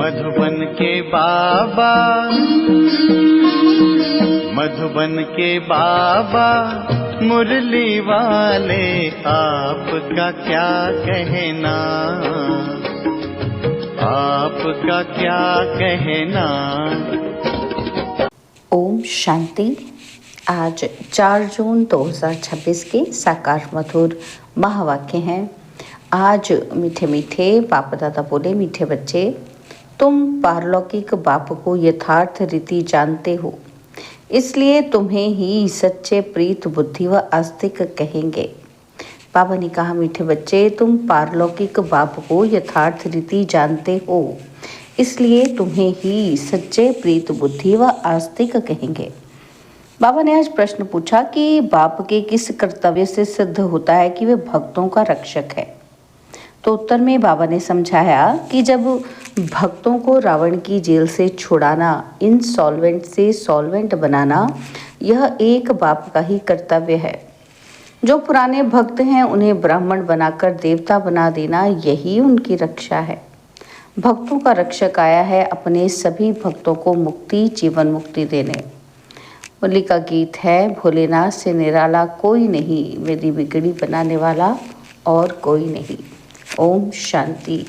मधुबन के बाबा, मधुबन के बाबा मुरली वाले, आपका क्या कहना, आपका क्या कहना। ओम शांति। आज 4 जून 2026 के साकार मधुर महावाक्य हैं। आज मीठे मीठे बाप दादा बोले, मीठे बच्चे, तुम पारलौकिक बाप को यथार्थ रीति जानते हो, इसलिए तुम्हें ही सच्चे प्रीत बुद्धि व आस्तिक कहेंगे। बाबा ने कहा, मीठे बच्चे, तुम पारलौकिक बाप को यथार्थ रीति जानते हो, इसलिए तुम्हें ही सच्चे प्रीत बुद्धि व आस्तिक कहेंगे। बाबा ने आज प्रश्न पूछा कि बाप के किस कर्तव्य से सिद्ध होता है कि वे भक्तों का रक्षक है। तो उत्तर में बाबा ने समझाया कि जब भक्तों को रावण की जेल से छुड़ाना, इनसॉल्वेंट से सॉल्वेंट बनाना, यह एक बाप का ही कर्तव्य है। जो पुराने भक्त हैं उन्हें ब्राह्मण बनाकर देवता बना देना, यही उनकी रक्षा है। भक्तों का रक्षक आया है अपने सभी भक्तों को मुक्ति, जीवन मुक्ति देने। मुरली का गीत है, भोलेनाथ से निराला कोई नहीं, मेरी बिगड़ी बनाने वाला और कोई नहीं। ओम शांति।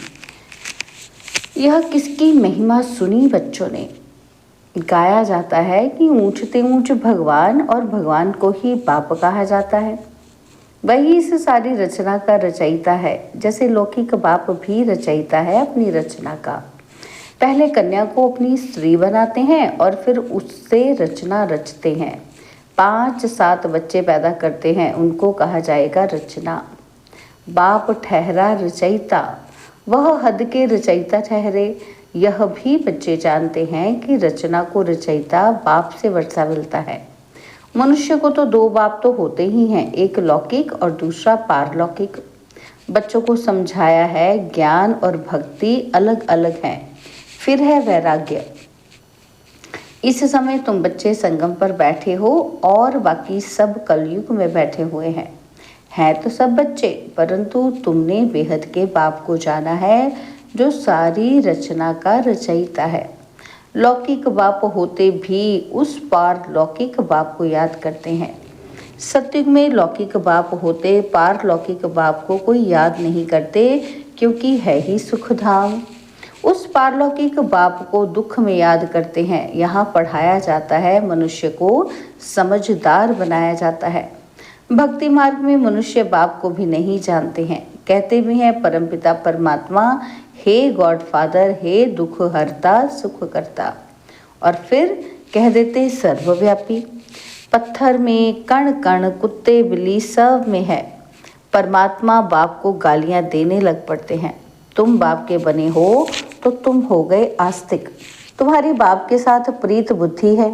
यह किसकी महिमा सुनी बच्चों ने? गाया जाता है कि ऊंचते ऊंच भगवान, और भगवान को ही बाप कहा जाता है। वही इस सारी रचना का रचयिता है, जैसे लौकिक बाप भी रचयिता है अपनी रचना का। पहले कन्या को अपनी स्त्री बनाते हैं और फिर उससे रचना रचते हैं। 5-7 बच्चे पैदा करते हैं, उनको कहा जाएगा रचना। बाप ठहरा रचयिता, वह हद के रचयिता ठहरे। यह भी बच्चे जानते हैं कि रचना को रचयिता बाप से वर्षा मिलता है। मनुष्य को तो 2 बाप तो होते ही हैं, एक लौकिक और दूसरा पारलौकिक। बच्चों को समझाया है ज्ञान और भक्ति अलग अलग हैं। फिर है वैराग्य। इस समय तुम बच्चे संगम पर बैठे हो और बाकी सब कलयुग में बैठे हुए हैं तो सब बच्चे, परंतु तुमने बेहद के बाप को जाना है जो सारी रचना का रचयिता है। लौकिक बाप होते भी उस पार लौकिक बाप को याद करते हैं। सत्युग में लौकिक बाप होते पार लौकिक बाप को कोई याद नहीं करते, क्योंकि है ही सुखधाम। उस पारलौकिक बाप को दुख में याद करते हैं। यहाँ पढ़ाया जाता है, मनुष्य को समझदार बनाया जाता है। भक्ति मार्ग में मनुष्य बाप को भी नहीं जानते हैं। कहते भी हैं परमपिता परमात्मा, हे गॉड फादर, हे दुख हरता सुख करता, और फिर कह देते सर्वव्यापी। पत्थर में, कण कण, कुत्ते बिल्ली सब में है। परमात्मा बाप को गालियां देने लग पड़ते हैं। तुम बाप के बने हो तो तुम हो गए आस्तिक। तुम्हारी बाप के साथ प्रीत बुद्धि है,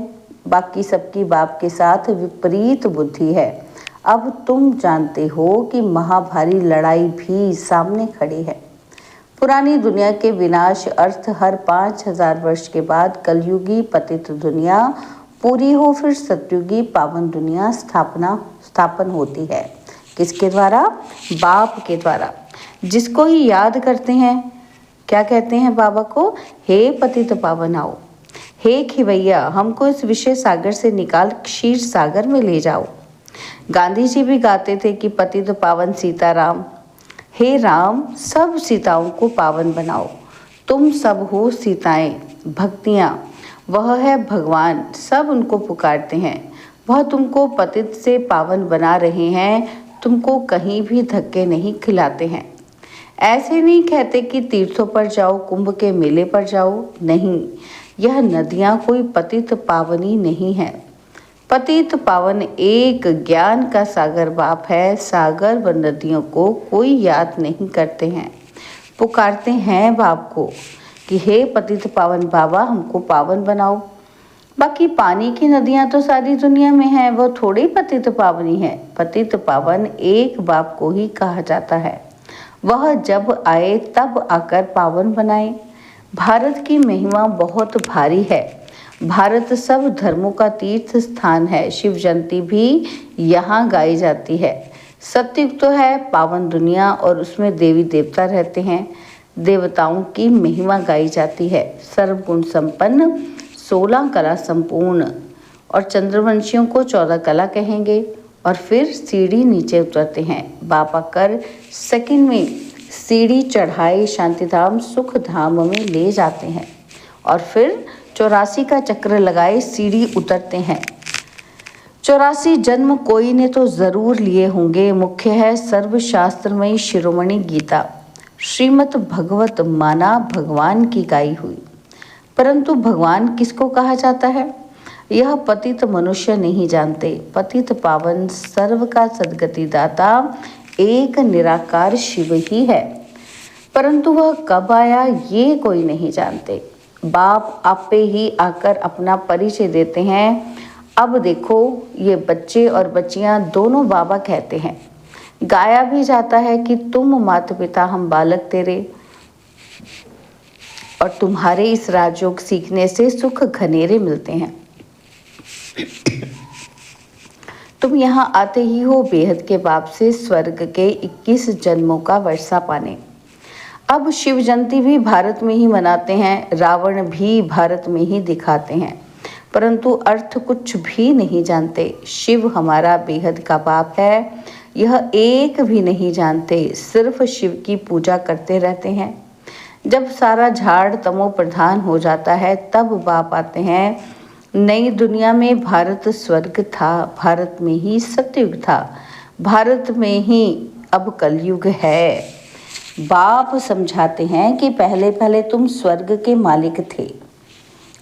बाकी सबकी बाप के साथ विपरीत बुद्धि है। अब तुम जानते हो कि महाभारी लड़ाई भी सामने खड़ी है। पुरानी दुनिया के विनाश अर्थ हर 5000 वर्ष के बाद कलयुगी पतित दुनिया पूरी हो, फिर सतयुगी पावन दुनिया स्थापन होती है। किसके द्वारा? बाप के द्वारा, जिसको ही याद करते हैं। क्या कहते हैं बाबा को? हे पतित पावन आओ, हे खिवैया हमको इस विषय सागर से निकाल क्षीर सागर में ले जाओ। गांधी जी भी गाते थे कि पतित पावन सीताराम, हे राम सब सीताओं को पावन बनाओ। तुम सब हो सीताएं, भक्तियाँ, वह है भगवान, सब उनको पुकारते हैं। वह तुमको पतित से पावन बना रहे हैं, तुमको कहीं भी धक्के नहीं खिलाते हैं। ऐसे नहीं कहते कि तीर्थों पर जाओ, कुंभ के मेले पर जाओ, नहीं, यह नदियाँ कोई पतित पावनी नहीं है। पतित पावन एक ज्ञान का सागर बाप है। सागर व नदियों को कोई याद नहीं करते हैं, पुकारते हैं बाप को कि हे पतित पावन बाबा हमको पावन बनाओ। बाकी पानी की नदियां तो सारी दुनिया में हैं, वो थोड़ी पतित पावनी है। पतित पावन एक बाप को ही कहा जाता है। वह जब आए तब आकर पावन बनाए। भारत की महिमा बहुत भारी है। भारत सब धर्मों का तीर्थ स्थान है। शिव जयंती भी यहाँ गाई जाती है। सत्युग तो है पावन दुनिया और उसमें देवी देवता रहते हैं। देवताओं की महिमा गाई जाती है। सर्वगुण संपन्न, 16 कला संपूर्ण, और चंद्रवंशियों को 14 कला कहेंगे। और फिर सीढ़ी नीचे उतरते हैं। बाबा कर सेकंड में सीढ़ी चढ़ाए शांतिधाम सुख धाम में ले जाते हैं और फिर 84 का चक्र लगाए सीढ़ी उतरते हैं। 84 जन्म कोई ने तो जरूर लिए होंगे। मुख्य है सर्वशास्त्रमयी शिरोमणि गीता, श्रीमद् भगवत माना भगवान की गाई हुई। परंतु भगवान किसको कहा जाता है, यह पतित मनुष्य नहीं जानते। पतित पावन सर्व का सद्गति दाता एक निराकार शिव ही है, परंतु वह कब आया ये कोई नहीं जानते। बाप आपे ही आकर अपना परिचय देते हैं। अब देखो, ये बच्चे और बच्चियां दोनों बाबा कहते हैं। गाया भी जाता है कि तुम माता पिता हम बालक तेरे, और तुम्हारे इस राजयोग सीखने से सुख घनेरे मिलते हैं। तुम यहाँ आते ही हो बेहद के बाप से स्वर्ग के 21 जन्मों का वर्षा पाने। अब शिव जयंती भी भारत में ही मनाते हैं, रावण भी भारत में ही दिखाते हैं, परंतु अर्थ कुछ भी नहीं जानते। शिव हमारा बेहद का बाप है, यह एक भी नहीं जानते, सिर्फ शिव की पूजा करते रहते हैं। जब सारा झाड़ तमो प्रधान हो जाता है तब बाप आते हैं। नई दुनिया में भारत स्वर्ग था, भारत में ही सतयुग था, भारत में ही अब कलयुग है। बाप समझाते हैं कि पहले पहले तुम स्वर्ग के मालिक थे,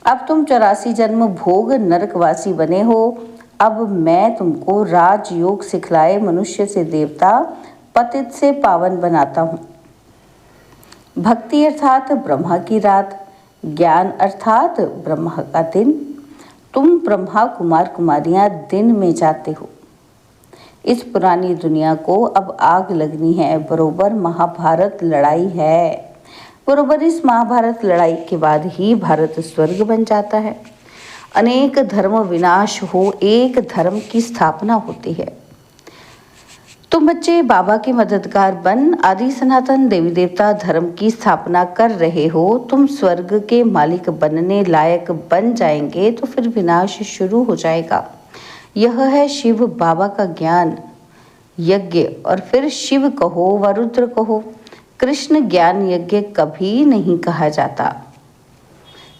अब तुम 84 जन्म भोग नरकवासी बने हो। अब मैं तुमको राजयोग सिखलाए मनुष्य से देवता, पतित से पावन बनाता हूँ। भक्ति अर्थात ब्रह्मा की रात, ज्ञान अर्थात ब्रह्मा का दिन। तुम ब्रह्मा कुमार कुमारियां दिन में जाते हो। इस पुरानी दुनिया को अब आग लगनी है। बरोबर महाभारत लड़ाई है। बरोबर इस महाभारत लड़ाई के बाद ही भारत स्वर्ग बन जाता है। अनेक धर्म विनाश हो, एक धर्म की स्थापना होती है। तुम बच्चे बाबा के मददगार बन आदि सनातन देवी देवता धर्म की स्थापना कर रहे हो। तुम स्वर्ग के मालिक बनने लायक बन जाएंगे तो फिर विनाश शुरू हो जाएगा। यह है शिव बाबा का ज्ञान यज्ञ। और फिर शिव कहो व रुद्र कहो, कृष्ण ज्ञान यज्ञ कभी नहीं कहा जाता।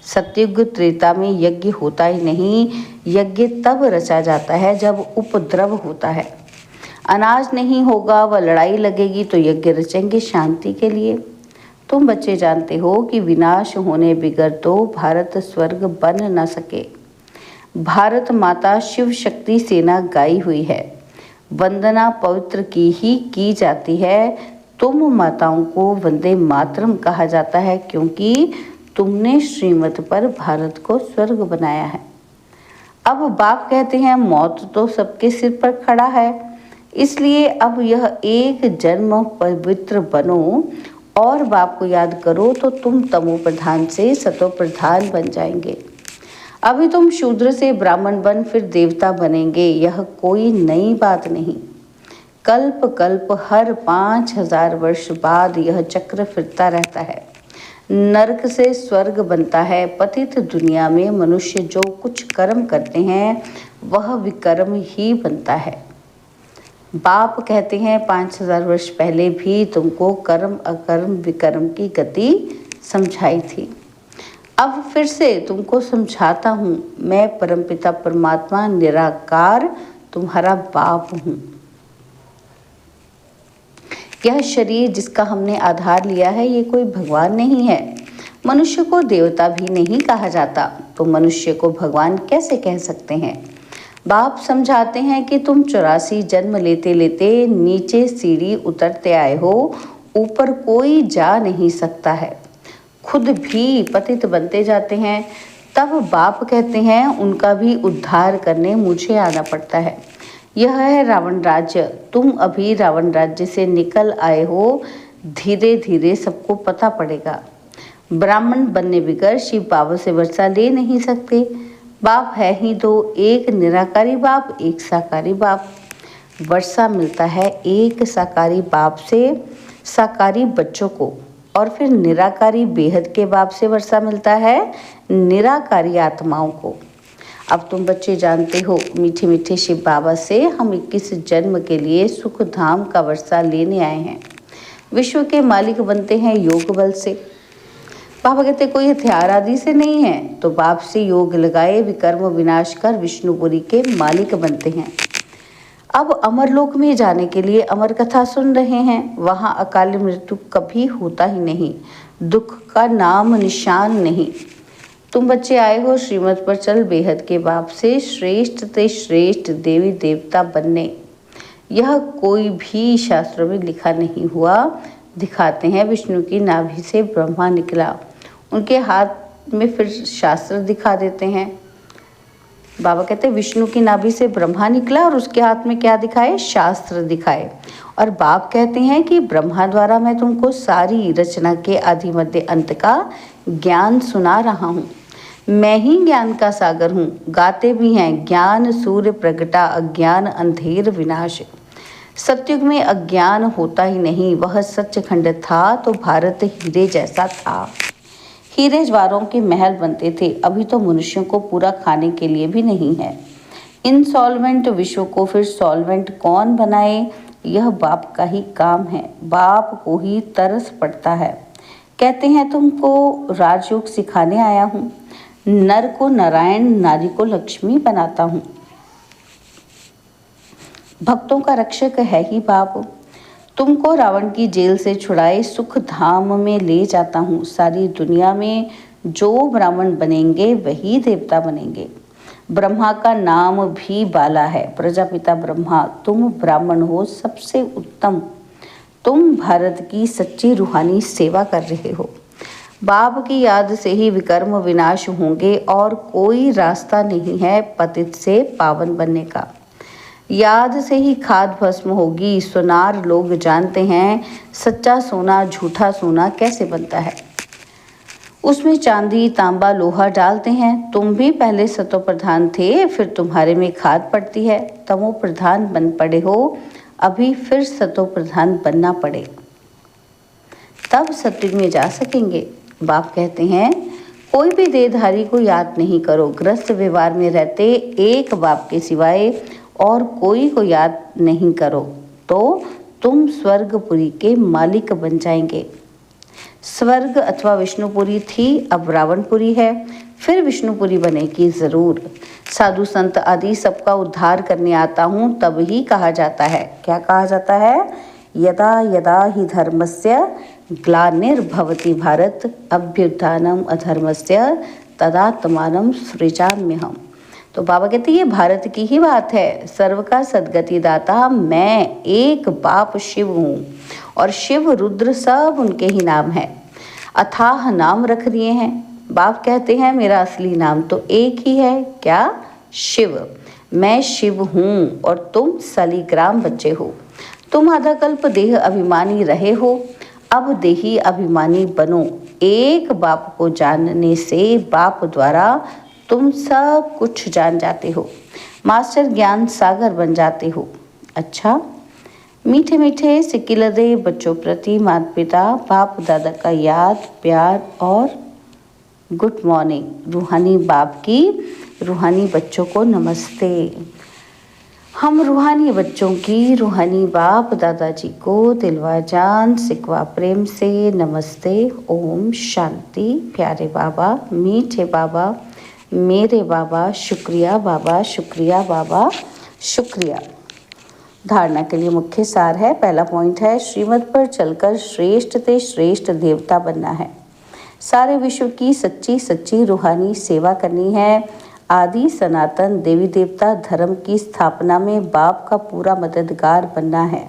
सतयुग त्रेता में यज्ञ होता ही नहीं। यज्ञ तब रचा जाता है जब उपद्रव होता है। अनाज नहीं होगा व लड़ाई लगेगी तो यज्ञ रचेंगे शांति के लिए। तुम बच्चे जानते हो कि विनाश होने बिगर तो भारत स्वर्ग बन न सके। भारत माता शिव शक्ति सेना गाई हुई है, वंदना पवित्र की ही की जाती है। तुम माताओं को वंदे मातरम कहा जाता है क्योंकि तुमने श्रीमत पर भारत को स्वर्ग बनाया है। अब बाप कहते हैं मौत तो सबके सिर पर खड़ा है, इसलिए अब यह एक जन्म पवित्र बनो और बाप को याद करो तो तुम तमो प्रधान से सतो प्रधान बन जाएंगे। अभी तुम शूद्र से ब्राह्मण बन फिर देवता बनेंगे, यह कोई नई बात नहीं। कल्प कल्प हर 5000 वर्ष बाद यह चक्र फिरता रहता है। नरक से स्वर्ग बनता है। पतित दुनिया में मनुष्य जो कुछ कर्म करते हैं वह विकर्म ही बनता है। बाप कहते हैं 5000 वर्ष पहले भी तुमको कर्म अकर्म विकर्म की गति समझाई थी। अब फिर से तुमको समझाता हूँ। मैं परमपिता परमात्मा निराकार तुम्हारा बाप हूँ। यह शरीर जिसका हमने आधार लिया है ये कोई भगवान नहीं है। मनुष्य को देवता भी नहीं कहा जाता, तो मनुष्य को भगवान कैसे कह सकते हैं। बाप समझाते हैं कि तुम 84 जन्म लेते लेते नीचे सीढ़ी उतरते आए हो, ऊपर कोई जा नहीं सकता है। खुद भी पतित बनते जाते हैं। तब बाप कहते हैं उनका भी उद्धार करने मुझे आना पड़ता है। यह है रावण राज्य। तुम अभी रावण राज्य से निकल आए हो, धीरे धीरे सबको पता पड़ेगा। ब्राह्मण बनने बगैर शिव बाबा से वर्षा ले नहीं सकते। बाप है ही दो, एक निराकारी बाप, एक साकारी बाप। वर्षा मिलता है एक साकारी बाप से साकारी बच्चों को। और फिर निराकारी बेहद के बाप से वर्षा मिलता है निराकारी आत्माओं को। अब तुम बच्चे जानते हो मीठे मीठे शिव बाबा से हम 21 जन्म के लिए सुख धाम का वर्षा लेने आए हैं। विश्व के मालिक बनते हैं योग बल से। बाबा कहते कोई हथियार आदि से नहीं है, तो बाप से योग लगाए विकर्म विनाश कर विष्णुपुरी के मालिक बनते हैं। अब अमरलोक में जाने के लिए अमर कथा सुन रहे हैं। वहाँ अकाल मृत्यु कभी होता ही नहीं, दुख का नाम निशान नहीं। तुम बच्चे आए हो श्रीमत पर चल बेहद के बाप से श्रेष्ठ ते श्रेष्ठ देवी देवता बनने। यह कोई भी शास्त्रों में लिखा नहीं हुआ। दिखाते हैं विष्णु की नाभि से ब्रह्मा निकला, उनके हाथ में फिर शास्त्र दिखा देते हैं। बाबा कहते हैं विष्णु की नाभि से ब्रह्मा निकला और उसके हाथ में क्या दिखाए? शास्त्र दिखाए। और बाप कहते हैं कि ब्रह्मा द्वारा मैं तुमको सारी रचना के आदि मध्य अंत का ज्ञान सुना रहा हूँ। मैं ही ज्ञान का सागर हूँ। गाते भी हैं ज्ञान सूर्य प्रगटा अज्ञान अंधेर विनाश। सतयुग में अज्ञान होता ही नहीं, वह सचखंड था तो भारत हीरे जैसा था। हीरे ज्वारों के महल बनते थे, अभी तो मनुष्यों को पूरा खाने के लिए भी नहीं है। इनसॉल्वेंट विश्व को फिर सॉल्वेंट कौन बनाए? यह बाप का ही काम है। बाप को ही तरस पड़ता है। कहते हैं तुमको राजयोग सिखाने आया हूँ। नर को नारायण, नारी को लक्ष्मी बनाता हूँ। भक्तों का रक्षक है ही बाप। तुमको रावण की जेल से छुड़ाए सुख धाम में ले जाता हूँ। सारी दुनिया में जो ब्राह्मण बनेंगे वही देवता बनेंगे। ब्रह्मा का नाम भी बाला है, प्रजापिता ब्रह्मा। तुम ब्राह्मण हो सबसे उत्तम। तुम भारत की सच्ची रूहानी सेवा कर रहे हो। बाप की याद से ही विकर्म विनाश होंगे और कोई रास्ता नहीं है पतित से पावन बनने का। याद से ही खाद भस्म होगी। सोनार लोग जानते हैं सच्चा सोना झूठा सोना कैसे बनता है। उसमें चांदी तांबा लोहा डालते हैं। तुम भी पहले सतो प्रधान थे, फिर तुम्हारे में खाद पड़ती है, तमो प्रधान बन पड़े हो। अभी फिर सतो प्रधान बनना पड़े, तब सत्युग में जा सकेंगे। बाप कहते हैं कोई भी देहधारी को याद नहीं करो। ग्रस्त व्यवहार में रहते एक बाप के सिवाय और कोई को याद नहीं करो तो तुम स्वर्गपुरी के मालिक बन जाएंगे। स्वर्ग अथवा विष्णुपुरी थी, अब रावणपुरी है, फिर विष्णुपुरी बनेगी जरूर। साधु संत आदि सबका उद्धार करने आता हूँ, तब ही कहा जाता है। क्या कहा जाता है? यदा यदा ही धर्मस्य ग्लानिर्भवति भारत अभ्युत्थानम अधर्मस्य तदात्मानं सृजाम्यहम्। तो बाबा कहते ये भारत की ही बात है। सर्व का सद्गति दाता मैं एक बाप शिव हूँ और शिव रुद्र सब उनके ही नाम है। अथाह नाम रख दिए हैं। बाप कहते हैं मेरा असली नाम तो एक ही है, क्या? शिव। मैं शिव हूँ और तुम सलीग्राम बच्चे हो। तुम आधा कल्प देह अभिमानी रहे हो, अब देही अभिमानी बनो। एक बाप को जानने से बाप द्वारा तुम सब कुछ जान जाते हो। मास्टर ज्ञान सागर बन जाते हो। अच्छा, मीठे मीठे सिकिलदे बच्चों प्रति माता पिता बाप दादा का याद प्यार और गुड मॉर्निंग। रूहानी बाप की रूहानी बच्चों को नमस्ते। हम रूहानी बच्चों की रूहानी बाप दादाजी को दिलवा जान सिकवा प्रेम से नमस्ते। ओम शांति। प्यारे बाबा, मीठे बाबा, मेरे बाबा, शुक्रिया बाबा, शुक्रिया बाबा, शुक्रिया। धारणा के लिए मुख्य सार है। पहला पॉइंट है श्रीमत पर चलकर श्रेष्ठ ते श्रेष्ठ देवता बनना है। सारे विश्व की सच्ची सच्ची रूहानी सेवा करनी है। आदि सनातन देवी देवता धर्म की स्थापना में बाप का पूरा मददगार बनना है।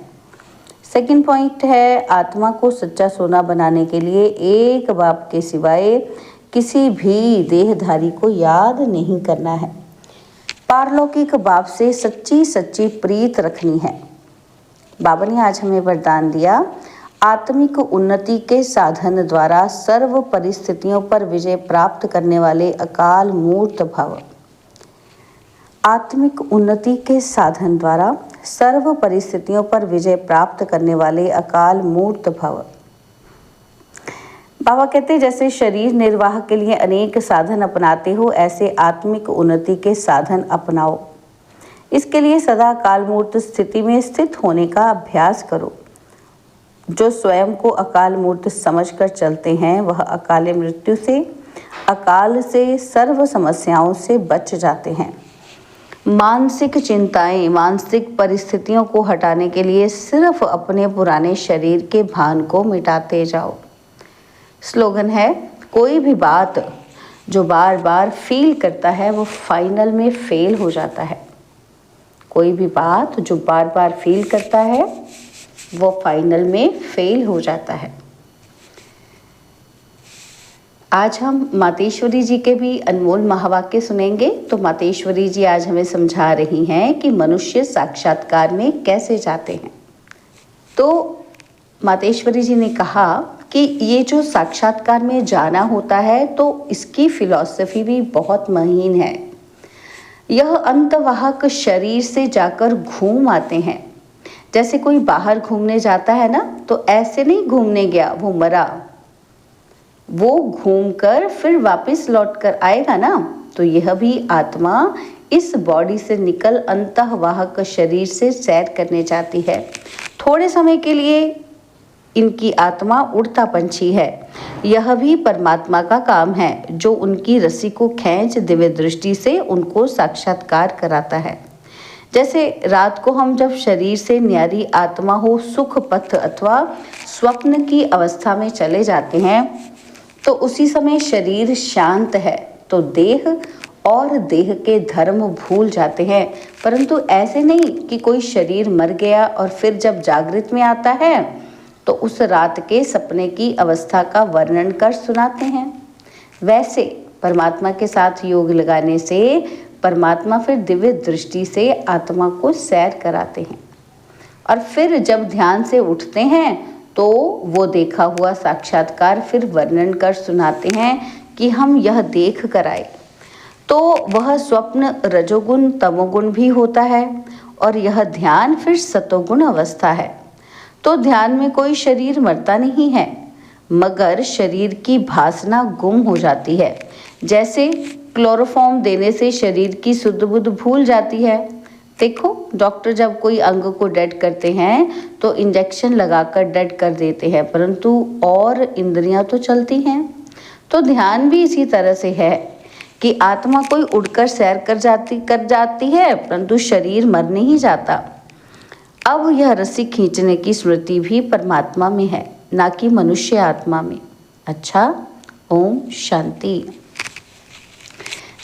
सेकंड पॉइंट है आत्मा को सच्चा सोना बनाने के लिए एक बाप के सिवाय किसी भी देहधारी को याद नहीं करना है। पारलौकिक बाप से सच्ची सच्ची प्रीत रखनी है। बाबा ने आज हमें वरदान दिया, आत्मिक उन्नति के साधन द्वारा सर्व परिस्थितियों पर विजय प्राप्त करने वाले अकाल मूर्त भव। आत्मिक उन्नति के साधन द्वारा सर्व परिस्थितियों पर विजय प्राप्त करने वाले अकाल मूर्त भव। बाबा कहते हैं जैसे शरीर निर्वाह के लिए अनेक साधन अपनाते हो, ऐसे आत्मिक उन्नति के साधन अपनाओ। इसके लिए सदा काल मूर्त स्थिति में स्थित होने का अभ्यास करो। जो स्वयं को अकाल मूर्त समझकर चलते हैं वह अकाल मृत्यु से, अकाल से, सर्व समस्याओं से बच जाते हैं। मानसिक चिंताएं, मानसिक परिस्थितियों को हटाने के लिए सिर्फ अपने पुराने शरीर के भान को मिटाते जाओ। स्लोगन है, कोई भी बात जो बार बार फील करता है वो फाइनल में फेल हो जाता है। कोई भी बात जो बार बार फील करता है वो फाइनल में फेल हो जाता है। आज हम मातेश्वरी जी के भी अनमोल महावाक्य सुनेंगे। तो मातेश्वरी जी आज हमें समझा रही हैं कि मनुष्य साक्षात्कार में कैसे जाते हैं। तो मातेश्वरी जी ने कहा कि ये जो साक्षात्कार में जाना होता है तो इसकी फिलॉसफी भी बहुत महीन है। यह अंतवाहक शरीर से जाकर घूम आते हैं। जैसे कोई बाहर घूमने जाता है ना, तो ऐसे नहीं घूमने गया, वो मरा, वो घूमकर फिर वापस लौट कर आएगा ना। तो यह भी आत्मा इस बॉडी से निकल अंतवाहक शरीर से सैर करने जाती है। थोड़े समय के लिए इनकी आत्मा उड़ता पंछी है। यह भी परमात्मा का काम है जो उनकी रस्सी को खींच दिव्य दृष्टि से उनको साक्षात्कार कराता है। जैसे रात को हम जब शरीर से न्यारी आत्मा हो सुख पथ अथवा स्वप्न की अवस्था में चले जाते हैं तो उसी समय शरीर शांत है तो देह और देह के धर्म भूल जाते हैं। परंतु ऐसे नहीं कि कोई शरीर मर गया और फिर जब जागृत में आता है तो उस रात के सपने की अवस्था का वर्णन कर सुनाते हैं। वैसे परमात्मा के साथ योग लगाने से परमात्मा फिर दिव्य दृष्टि से आत्मा को सैर कराते हैं और फिर जब ध्यान से उठते हैं तो वो देखा हुआ साक्षात्कार फिर वर्णन कर सुनाते हैं कि हम यह देख कर आए। तो वह स्वप्न रजोगुण तमोगुण भी होता है और यह ध्यान फिर सतोगुण अवस्था है। तो ध्यान में कोई शरीर मरता नहीं है मगर शरीर की भासना गुम हो जाती है। जैसे क्लोरोफॉर्म देने से शरीर की सुध बुध भूल जाती है। देखो डॉक्टर जब कोई अंग को डेड करते हैं तो इंजेक्शन लगाकर डेड कर देते हैं, परंतु और इंद्रियां तो चलती हैं। तो ध्यान भी इसी तरह से है कि आत्मा कोई उड़कर सैर कर जाती है परंतु शरीर मर नहीं जाता। अब यह रस्सी खींचने की स्मृति भी परमात्मा में है, ना कि मनुष्य आत्मा में। अच्छा, ओम शांति।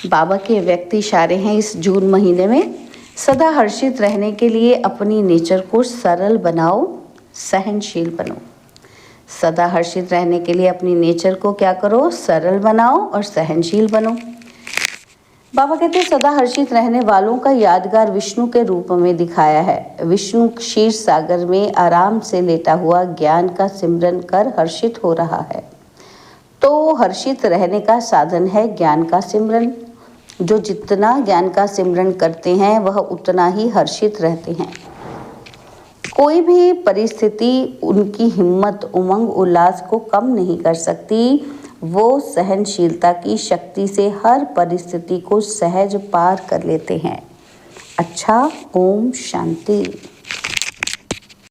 बाबा के व्यक्ति इशारे हैं इस जून महीने में। सदा हर्षित रहने के लिए अपनी नेचर को सरल बनाओ, सहनशील बनो। सदा हर्षित रहने के लिए अपनी नेचर को क्या करो, सरल बनाओ और सहनशील बनो। बाबा कहते हैं सदा हर्षित रहने वालों का यादगार विष्णु के रूप में दिखाया है। विष्णु क्षीर सागर में आराम से लेटा हुआ ज्ञान का सिमरन कर हर्षित हो रहा है। तो हर्षित रहने का साधन है ज्ञान का सिमरन। जो जितना ज्ञान का सिमरन करते हैं वह उतना ही हर्षित रहते हैं। कोई भी परिस्थिति उनकी हिम्मत, उमंग, उल्लास को कम नहीं कर सकती। वो सहनशीलता की शक्ति से हर परिस्थिति को सहज पार कर लेते हैं। अच्छा, ओम शांति।